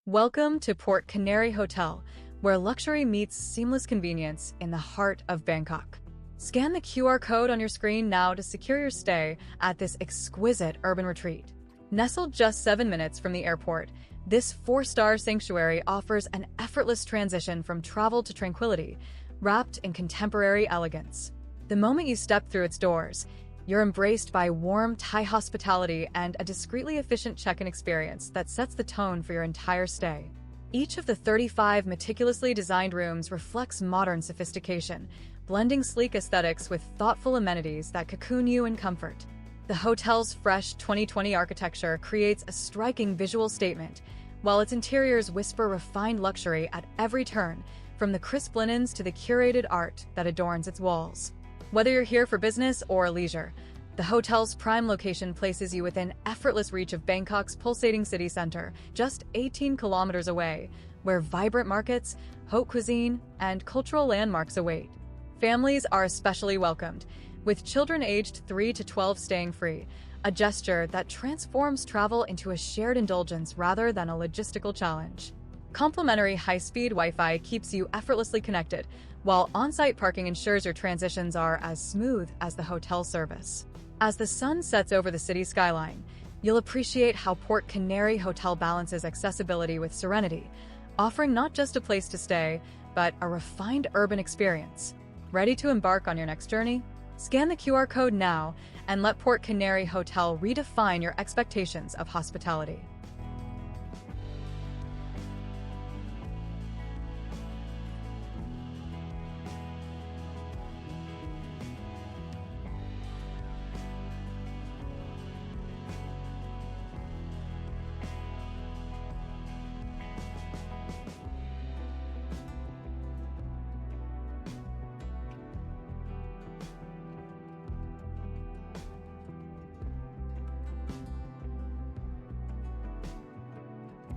Welcome to Port Canary Hotel, where luxury meets seamless convenience in the heart of Bangkok. Scan the QR code on your screen now to secure your stay at this exquisite urban retreat. Nestled just 7 minutes from the airport, this 4-star sanctuary offers an effortless transition from travel to tranquility, wrapped in contemporary elegance. The moment you step through its doors, you're embraced by warm Thai hospitality and a discreetly efficient check-in experience that sets the tone for your entire stay. Each of the 35 meticulously designed rooms reflects modern sophistication, blending sleek aesthetics with thoughtful amenities that cocoon you in comfort. The hotel's fresh 2020 architecture creates a striking visual statement, while its interiors whisper refined luxury at every turn, from the crisp linens to the curated art that adorns its walls. Whether you're here for business or leisure, the hotel's prime location places you within effortless reach of Bangkok's pulsating city center, just 18 kilometers away, where vibrant markets, haute cuisine, and cultural landmarks await. Families are especially welcomed, with children aged 3 to 12 staying free, a gesture that transforms travel into a shared indulgence rather than a logistical challenge. Complimentary high-speed Wi-Fi keeps you effortlessly connected, while on-site parking ensures your transitions are as smooth as the hotel service. As the sun sets over the city skyline, you'll appreciate how Port Canary Hotel balances accessibility with serenity, offering not just a place to stay, but a refined urban experience. Ready to embark on your next journey? Scan the QR code now and let Port Canary Hotel redefine your expectations of hospitality.